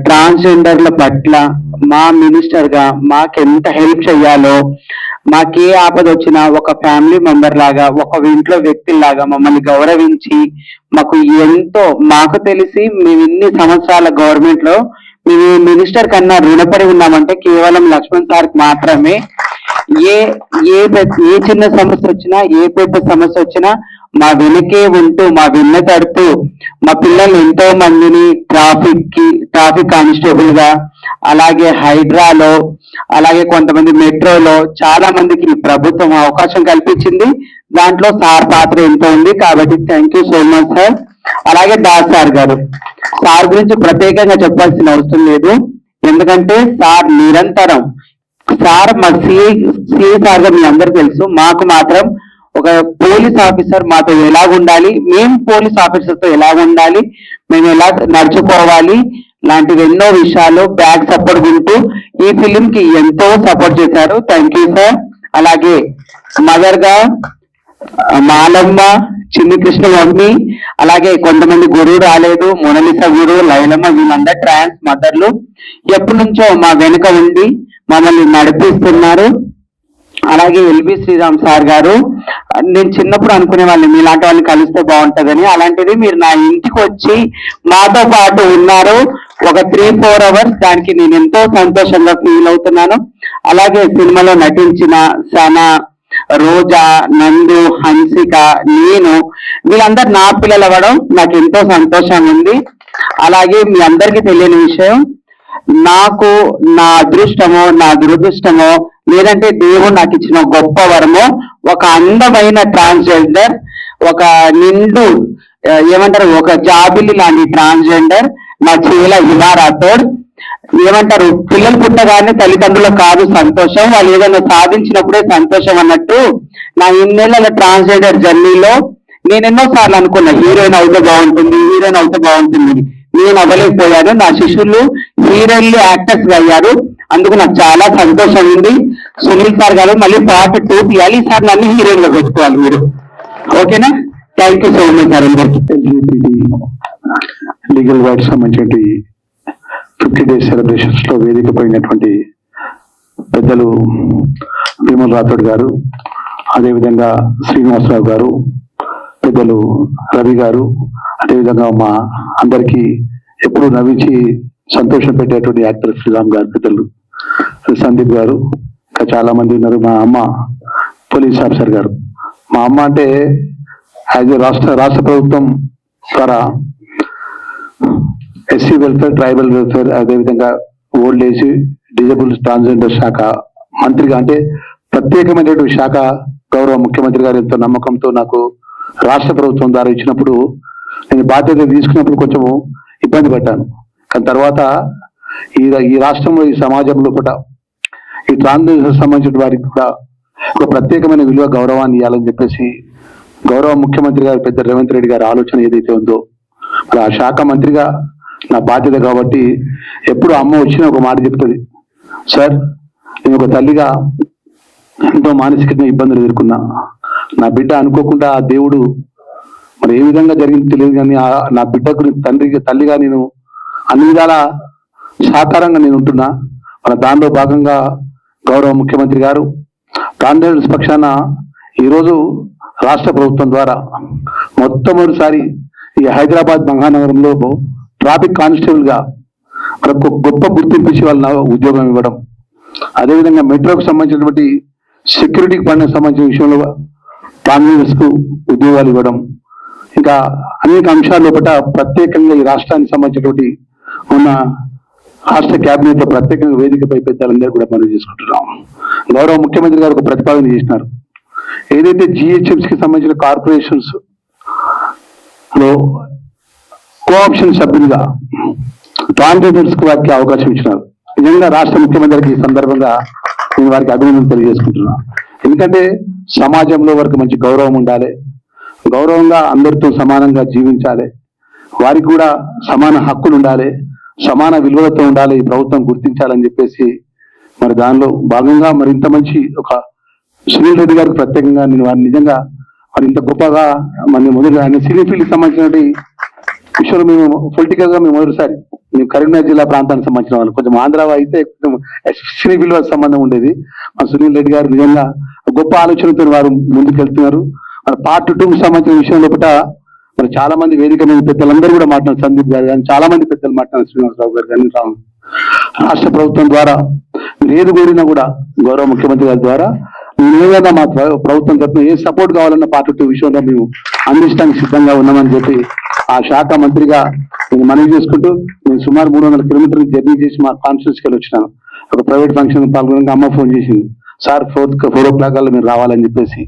ట్రాన్స్జెండర్ల పట్ల మా మినిస్టర్ గా మాకెంత హెల్ప్ చేయాలో, మాకే ఆపద వచ్చినా ఒక ఫ్యామిలీ మెంబర్ లాగా, ఒక ఇంట్లో వ్యక్తిలాగా మమ్మల్ని గౌరవించి మాకు ఎంతో, మాకు తెలిసి మేము ఇన్ని సంవత్సరాల గవర్నమెంట్ లో మేము మినిస్టర్ కన్నా రుణపడి ఉన్నామంటే కేవలం లక్ష్మణ్ సార్ మాత్రమే. ఏ చిన్న సమస్య వచ్చినా, ఏ పెద్ద సమస్య వచ్చినా మా వెనకే ఉంటూ, మా వెన్న తడుతూ, మా పిల్లలు ఎంతో మందిని ట్రాఫిక్ కానిస్టేబుల్ గా, అలాగే హైడ్రాలో, అలాగే కొంతమంది మెట్రోలో చాలా మందికి ప్రభుత్వం అవకాశం కల్పించింది. దాంట్లో సార్ పాత్ర ఎంతో ఉంది కాబట్టి thank you so much sir. అలాగే దాస్ సార్ గారు, సార్ గురించి ప్రత్యేకంగా చెప్పాల్సిన అవసరం లేదు, ఎందుకంటే సార్ నిరంతరం, సార్ మా సిఐ సార్ గా మీ అందరూ తెలుసు, మాకు మాత్రం ఒక పోలీస్ ఆఫీసర్ మాతో ఎలా ఉండాలి, మేము పోలీస్ ఆఫీసర్ తో ఎలా ఉండాలి, మేము ఎలా నడుచుకోవాలి లాంటివి ఎన్నో విషయాలు బ్యాక్ సపోర్ట్ ఉంటూ ఈ ఫిలిం కి ఎంతో సపోర్ట్ చేశారు. Thank you sir. అలాగే మదర్ గా మాలమ్మ, చిన్ని కృష్ణ మమ్మీ, అలాగే కొంతమంది గురువు రాలేదు, మొనలిసా గురువు, లైలమ్మ, వీళ్ళందరూ ట్రాన్స్ మదర్లు ఎప్పటి నుంచో మా వెనుక ఉండి మమ్మల్ని నడిపిస్తున్నారు. అలాగే ఎల్బి శ్రీరామ్ సార్ గారు, నేను చిన్నప్పుడు అనుకునే వాళ్ళని మీలాంటి వాళ్ళని కలిస్తే బాగుంటుందని, అలాంటిది మీరు నా ఇంటికి వచ్చి మాతో పాటు ఉన్నారు ఒక 3-4 అవర్స్. దానికి నేను ఎంతో సంతోషంగా ఫీల్ అవుతున్నాను. అలాగే సినిమాలో నటించిన సనా, రోజా, నందు, హన్సిక, నేను, వీళ్ళందరూ నా పిల్లలు అవ్వడం నాకు ఎంతో సంతోషంగా ఉంది. అలాగే మీ అందరికీ తెలియని విషయం, నాకు నా అదృష్టమో నా దురదృష్టమో లేదంటే దేవుడు నాకు ఇచ్చిన గొప్ప వరమో, ఒక అందమైన ట్రాన్స్జెండర్, ఒక నిండు ఏమంటారు, ఒక జాబిలి లాంటి ట్రాన్స్జెండర్ నా చెయ్యిల హిమా రాథోడ్. ఏమంటారు, పిల్లలు పుట్టగానే తల్లిదండ్రులకు కాదు సంతోషం, వాళ్ళు ఏదైనా సాధించినప్పుడే సంతోషం అన్నట్టు నా ఇన్నేళ్ల ట్రాన్స్జెండర్ జర్నీలో నేను ఎన్నో సార్లు అనుకున్నా హీరోయిన్ అవుతే బాగుంటుంది, నేను అవ్వలేకపోయాను. నా శిష్యులు హీరోయిన్లు యాక్టర్స్ గా అయ్యారు, అందుకు నాకు చాలా సంతోషం ఉంది. సునీల్ సార్ గారు మళ్ళీ పార్ట్ 2 తీయాలి, ఈసారి నన్ను హీరోయిన్ గా పెట్టుకోవాలి మీరు, ఓకేనా? Thank you so much sir. LGBT legal rights సంబంధించిన 50 days సెలబ్రేషన్స్ లో వేదిక పోయినటువంటి పెద్దలు విమల్ రాథోడ్ గారు, అదేవిధంగా శ్రీనివాసరావు గారు, పెద్దలు రవి గారు, అదేవిధంగా మా అందరికీ ఎప్పుడు నవ్వించి సంతోషం పెట్టేటువంటి యాక్టర్ శ్రీరామ్ గారు, పెద్దలు సందీప్ గారు, ఇంకా చాలా మంది ఉన్నారు. మా అమ్మ పోలీస్ ఆఫీసర్ గారు, మా అమ్మ అంటే యాజ్ రాష్ట్ర ప్రభుత్వం ద్వారా ఎస్సీ వెల్ఫేర్, ట్రైబల్ వెల్ఫేర్, అదేవిధంగా ఓల్డ్ ఏజ్, డిజబుల్, ట్రాన్స్జెండర్ శాఖ మంత్రిగా, అంటే ప్రత్యేకమైనటువంటి శాఖ గౌరవ ముఖ్యమంత్రి గారు ఎంతో నమ్మకంతో నాకు రాష్ట్ర ప్రభుత్వం ద్వారా ఇచ్చినప్పుడు నేను బాధ్యత తీసుకున్నప్పుడు కొంచెం ఇబ్బంది పడ్డాను. కానీ తర్వాత ఈ రాష్ట్రంలో, ఈ సమాజంలో కూడా ఈ ట్రాన్స్జెండర్ సంబంధించిన వారికి కూడా ఒక ప్రత్యేకమైన విలువ, గౌరవాన్ని ఇవ్వాలని చెప్పేసి గౌరవ ముఖ్యమంత్రి గారు పెద్ద రేవంత్ రెడ్డి గారి ఆలోచన ఏదైతే ఉందో, మరి ఆ శాఖ మంత్రిగా నా బాధ్యత కాబట్టి ఎప్పుడు అమ్మ వచ్చినా ఒక మాట చెప్తుంది, సార్ నేను ఒక తల్లిగా ఎంతో మానసికంగా ఇబ్బందులు ఎదుర్కొన్నా, నా బిడ్డ అనుకోకుండా ఆ దేవుడు మరి ఏ విధంగా జరిగింది తెలియదు కానీ నా బిడ్డకు తల్లిగా నేను అన్ని విధాల సాకారంగా నేను ఉంటున్నా. మన దానిలో భాగంగా గౌరవ ముఖ్యమంత్రి గారు ట్రాన్స్జెండర్స్ పక్షాన ఈరోజు రాష్ట్ర ప్రభుత్వం ద్వారా మొట్టమొదటిసారి ఈ హైదరాబాద్ మహానగరంలో ట్రాఫిక్ కానిస్టేబుల్ గా మనకు గొప్ప గుర్తింపు ఇచ్చి వాళ్ళ ఉద్యోగం ఇవ్వడం, అదేవిధంగా మెట్రోకు సంబంధించినటువంటి సెక్యూరిటీకి పనికి సంబంధించిన విషయంలో ట్రాన్స్జెండర్స్ కు ఉద్యోగాలు ఇవ్వడం, ఇంకా అనేక అంశాల లోపల ప్రత్యేకంగా ఈ రాష్ట్రానికి సంబంధించినటువంటి ఉన్న రాష్ట్ర కేబినెట్ లో ప్రత్యేకంగా వేదికపై పెద్దలందరూ కూడా మనం చేసుకుంటున్నాం. గౌరవ ముఖ్యమంత్రి గారు ఒక ప్రతిపాదన చేసినారు, ఏదైతే జిహెచ్ఎంసీకి సంబంధించిన కార్పొరేషన్స్ లో కోఆప్షన్ సభ్యులుగా ట్రాన్స్జెండర్స్ కు వారికి అవకాశం ఇచ్చినారు. నిజంగా రాష్ట్ర ముఖ్యమంత్రికి ఈ సందర్భంగా నేను వారికి అభినందన తెలియజేసుకుంటున్నాను. ఎందుకంటే సమాజంలో వారికి మంచి గౌరవం ఉండాలి, గౌరవంగా అందరితో సమానంగా జీవించాలి, వారికి కూడా సమాన హక్కులు ఉండాలి, సమాన విలువలతో ఉండాలి, ఈ ప్రభుత్వం గుర్తించాలని చెప్పేసి మరి దానిలో భాగంగా మరి ఇంత మంచి ఒక సునీల్ రెడ్డి గారికి ప్రత్యేకంగా నేను వారిని నిజంగా మరి ఇంత గొప్పగా మరి మొదటి ఆయన సినీ ఫీల్డ్కి సంబంధించిన విషయంలో మేము పొలిటికల్ గా మేము మొదటిసారి మేము కరీంనగర్ జిల్లా ప్రాంతానికి సంబంధించిన వాళ్ళు, కొంచెం ఆంధ్ర అయితే కొంచెం సినీ ఫీల్డ్ సంబంధం ఉండేది. మా సునీల్ రెడ్డి గారు నిజంగా గొప్ప ఆలోచనతో వారు ముందుకెళ్తున్నారు. మరి పార్ట్ 2కి సంబంధించిన విషయం లోపల మరి చాలా మంది వేదిక మీద పెద్దలందరూ కూడా మాట్లాడారు, సందీప్ గారు కానీ చాలా మంది పెద్దలు మాట్లాడారు, శ్రీనివాసరావు గారు కానీ రాష్ట్ర ప్రభుత్వం ద్వారా మీరు ఏది కోరినా కూడా గౌరవ ముఖ్యమంత్రి గారి ద్వారా మేము ఏదైనా మా ప్రభుత్వం తరఫున ఏ సపోర్ట్ కావాలన్న పార్ట్ 2 విషయంలో మేము అందించడానికి సిద్ధంగా ఉన్నామని చెప్పి ఆ శాఖ మంత్రిగా నేను మనవి చేసుకుంటూ, నేను సుమారు 300 కిలోమీటర్లు జర్నీ చేసి మా కాన్స్టిట్యూన్సీకి వెళ్ళి వచ్చినాను. ఒక ప్రైవేట్ ఫంక్షన్ పాల్గొనగా అమ్మ ఫోన్ చేసింది, సార్ 4 o'clock కల్లా మీరు రావాలని చెప్పేసి.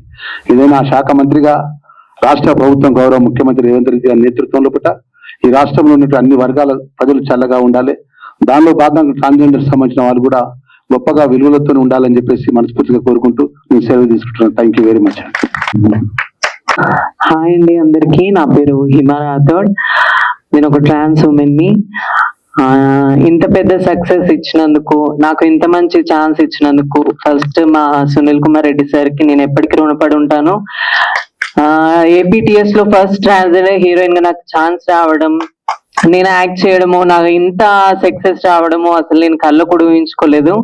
ఏదైనా ఆ శాఖ మంత్రిగా రాష్ట్ర ప్రభుత్వం గౌరవ ముఖ్యమంత్రి రేవంత్ రెడ్డి గారి నేతృత్వంలో ఈ రాష్ట్రంలో ఉన్నటువంటి అన్ని వర్గాల ప్రజలు చల్లగా ఉండాలి, దానిలో భాగంగా ట్రాన్స్జెండర్ సంబంధించిన వాళ్ళు కూడా గొప్పగా విలువలతో ఉండాలని చెప్పేసి మనస్ఫూర్తిగా కోరుకుంటూ నేను సెలవు తీసుకుంటున్నాను. Thank you very much. Hi అండి అందరికీ, నా పేరు హిమా రాథోడ్. నేను ఒక ట్రాన్స్ ఉమెన్ ని. ఇంత పెద్ద సక్సెస్ ఇచ్చినందుకు, నాకు ఇంత మంచి ఛాన్స్ ఇచ్చినందుకు ఫస్ట్ మా సునీల్ కుమార్ రెడ్డి సార్ కి నేను ఎప్పటికీ రుణపడి ఉంటాను. ఏపీటీఎస్ లో ఫస్ట్ ట్రాన్స్జెండర్ హీరోయిన్ గా నాకు ఛాన్స్ రావడం, నేను యాక్ట్ చేయడము, నాకు ఇంత సక్సెస్ రావడము అసలు నేను కళ్ళ కూడా ఊహించుకోలేదు.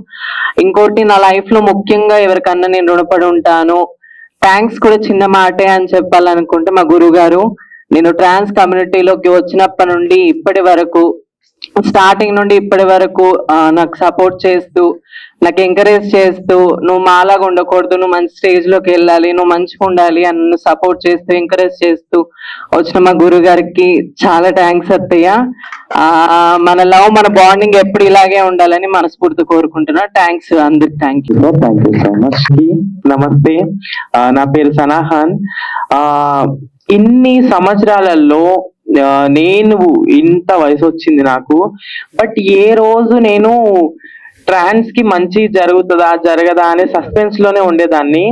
ఇంకోటి నా లైఫ్ లో ముఖ్యంగా ఎవరికన్నా నేను రుణపడి ఉంటాను, థ్యాంక్స్ కూడా చిన్న మాటే అని చెప్పాలనుకుంటే మా గురువు గారు. నేను ట్రాన్స్ కమ్యూనిటీలోకి వచ్చినప్పటి నుండి ఇప్పటి వరకు, స్టార్టింగ్ నుండి ఇప్పటి వరకు నాకు సపోర్ట్ చేస్తూ, నాకు ఎంకరేజ్ చేస్తూ, నువ్వు మాలాగా ఉండకూడదు, నువ్వు మంచి స్టేజ్ లోకి వెళ్ళాలి, నువ్వు మంచిగా ఉండాలి అని నన్ను సపోర్ట్ చేస్తూ ఎంకరేజ్ చేస్తూ వచ్చిన మా గురువు గారికి చాలా థ్యాంక్స్ అత్తయ్య. మన లవ్, మన బాండింగ్ ఎప్పుడు ఇలాగే ఉండాలని మనస్ఫూర్తి కోరుకుంటున్నా. థ్యాంక్స్ అందరికి. Thank you so much. నమస్తే, నా పేరు సనాహాన్. ఇన్ని సంవత్సరాలలో నేను ఇంత వయసు వచ్చింది నాకు, బట్ ఏ రోజు నేను ట్రాన్స్ కి మంచి జరుగుతుందా జరగదా అనే సస్పెన్స్ లోనే ఉండేదాన్ని.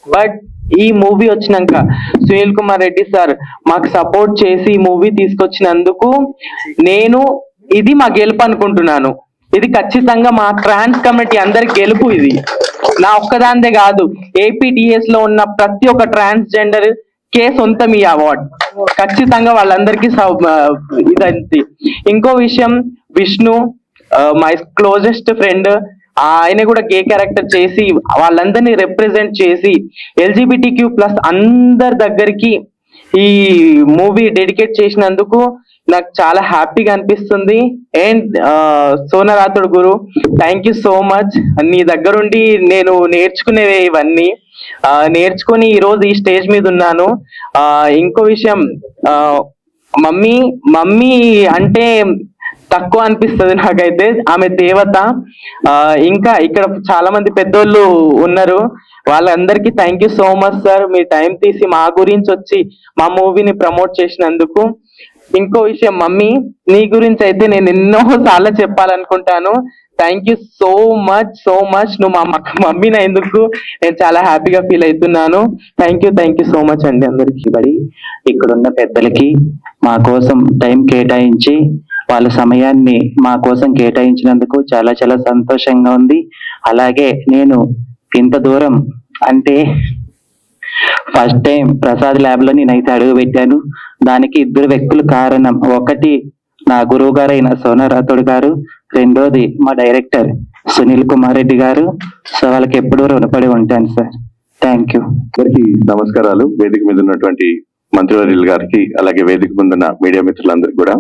బట్ ఈ మూవీ వచ్చినాక సునీల్ కుమార్ రెడ్డి సార్ మాకు సపోర్ట్ చేసి ఈ మూవీ తీసుకొచ్చినందుకు నేను ఇది మా గెలుపు అనుకుంటున్నాను. ఇది ఖచ్చితంగా మా ట్రాన్స్ కమ్యూనిటీ అందరి గెలుపు. ఇది నా ఒక్కదాందే కాదు, ఏపీటీఎస్ లో ఉన్న ప్రతి ఒక్క ట్రాన్స్జెండర్ కే సొంతం ఈ అవార్డ్. ఖచ్చితంగా వాళ్ళందరికీ ఇదంతే. ఇంకో విషయం, విష్ణు మై క్లోజెస్ట్ ఫ్రెండ్, ఆయన కూడా గే క్యారెక్టర్ చేసి వాళ్ళందరినీ రిప్రజెంట్ చేసి LGBTQ+ అందరి దగ్గరికి ఈ మూవీ డెడికేట్ చేసినందుకు నాకు చాలా హ్యాపీగా అనిపిస్తుంది. And Sona Rathod Guru, thank you so much. నీ దగ్గరుండి నేను నేర్చుకునేవి ఇవన్నీ నేర్చుకుని ఈ రోజు ఈ స్టేజ్ మీద ఉన్నాను. ఇంకో విషయం, మమ్మీ అంటే తక్కువ అనిపిస్తుంది నాకైతే, ఆమె దేవత. ఇంకా ఇక్కడ చాలా మంది పెద్దోళ్ళు ఉన్నారు, వాళ్ళందరికీ thank you so much sir, me time తీసి మా గురించి వచ్చి మా మూవీని ప్రమోట్ చేసినందుకు. ఇంకో విషయం, మమ్మీ నీ గురించి అయితే నేను ఎన్నో సార్లు చెప్పాలనుకుంటాను. Thank you so much. నువ్వు మా మమ్మీని ఎందుకు నేను చాలా హ్యాపీగా ఫీల్ అవుతున్నాను. థ్యాంక్ యూ సో మచ్ అండి అందరికి. ఇక్కడున్న పెద్దలకి మా కోసం టైం కేటాయించి వాళ్ళ సమయాన్ని మా కోసం కేటాయించినందుకు చాలా చాలా సంతోషంగా ఉంది. అలాగే నేను ఇంత దూరం అంటే ఫస్ట్ టైం ప్రసాద్ ల్యాబ్ లో నేనైతే అడుగు పెట్టాను. దానికి 2 వ్యక్తులు కారణం. ఒకటి నా గురువు గారైన సోనా రాథోడ్ గారు, రెండోది మా డైరెక్టర్ సునీల్ కుమార్ రెడ్డి గారు. సో వాళ్ళకి ఎప్పుడూ రుణపడి ఉంటాను సార్. Thank you. అందరికీ నమస్కారాలు. వేదిక మీద ఉన్నటువంటి మంత్రివర్యులు గారికి, అలాగే వేదిక ముందున్న మీడియా మిత్రులందరికీ కూడా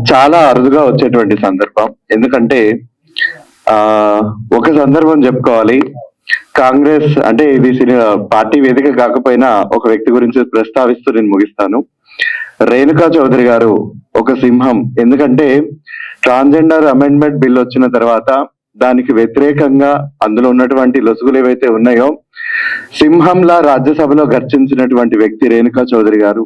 చాలా అరుదుగా వచ్చేటువంటి సందర్భం. ఎందుకంటే ఒక సందర్భం చెప్పుకోవాలి, కాంగ్రెస్ అంటే ఇది పార్టీ వేదిక కాకపోయినా ఒక వ్యక్తి గురించి ప్రస్తావిస్తూ నేను ముగిస్తాను. రేణుకా చౌదరి గారు ఒక సింహం. ఎందుకంటే ట్రాన్స్జెండర్ అమెండ్మెంట్ బిల్ వచ్చిన తర్వాత దానికి వ్యతిరేకంగా అందులో ఉన్నటువంటి లొసుగులు ఏవైతే ఉన్నాయో సింహంలా రాజ్యసభలో గర్జించినటువంటి వ్యక్తి రేణుకా చౌదరి గారు.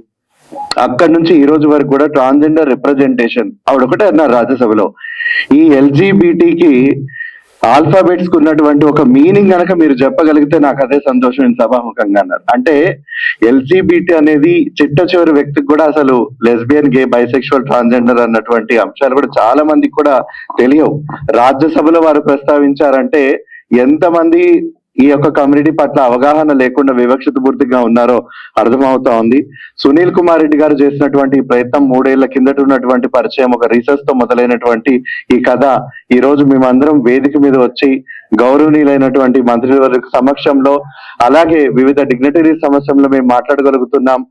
అక్కడి నుంచి ఈ రోజు వరకు కూడా ట్రాన్స్జెండర్ రిప్రజెంటేషన్ ఆవిడ ఒకటే అన్నారు రాజ్యసభలో, ఈ ఎల్జీబీటీకి ఆల్ఫాబెట్స్ కు ఉన్నటువంటి ఒక మీనింగ్ గనక మీరు చెప్పగలిగితే నాకు అదే సంతోషం in సభాముఖంగా అన్నారు. అంటే ఎల్జీబీటీ అనేది చిట్ట చివరి వ్యక్తికి కూడా అసలు లెస్బియన్, గే, బైసెక్షువల్, ట్రాన్స్జెండర్ అన్నటువంటి అంశాలు కూడా చాలా మందికి కూడా తెలియవు. రాజ్యసభలో వారు ప్రస్తావించారంటే ఎంతమంది ఈ యొక్క కమ్యూనిటీ పట్ల అవగాహన లేకుండా వివక్షత పూర్తిగా ఉన్నారో అర్థమవుతా ఉంది. సునీల్ కుమార్ రెడ్డి గారు చేసినటువంటి ఈ ప్రయత్నం 3 ఏళ్ల కిందట ఉన్నటువంటి పరిచయం, ఒక రీసెర్చ్ తో మొదలైనటువంటి ఈ కథ ఈ రోజు మేమందరం వేదిక మీద వచ్చి గౌరవనీయులైనటువంటి మంత్రివర్గ సమక్షంలో అలాగే వివిధ డిగ్నిటరీ సమస్యల్లో మేము మాట్లాడగలుగుతున్నాం.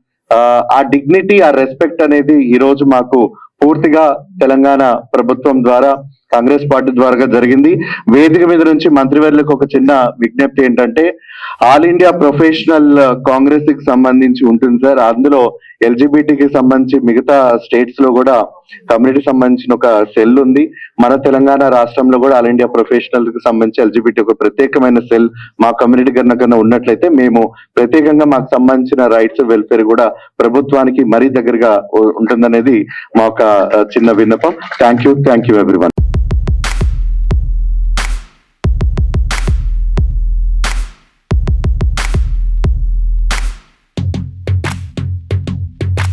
ఆ డిగ్నిటీ, ఆ రెస్పెక్ట్ అనేది ఈ రోజు మాకు పూర్తిగా తెలంగాణ ప్రభుత్వం ద్వారా, కాంగ్రెస్ పార్టీ ద్వారా జరిగింది. వేదిక మీద నుంచి మంత్రివర్యులకు ఒక చిన్న విజ్ఞప్తి ఏంటంటే, ఆల్ ఇండియా ప్రొఫెషనల్ కాంగ్రెస్ కి సంబంధించి ఉంటుంది సార్. అందులో ఎల్జిబిటికి సంబంధించి మిగతా స్టేట్స్ లో కూడా కమ్యూనిటీ సంబంధించిన ఒక సెల్ ఉంది. మన తెలంగాణ రాష్ట్రంలో కూడా ఆల్ ఇండియా ప్రొఫెషనల్ కి సంబంధించి ఎల్జిబిటి ఒక ప్రత్యేకమైన సెల్ మా కమ్యూనిటీ కన్నా ఉన్నట్లయితే మేము ప్రత్యేకంగా మాకు సంబంధించిన రైట్స్, వెల్ఫేర్ కూడా ప్రభుత్వానికి మరీ దగ్గరగా ఉంటుందనేది మా ఒక చిన్న విన్నపం. Thank you everyone.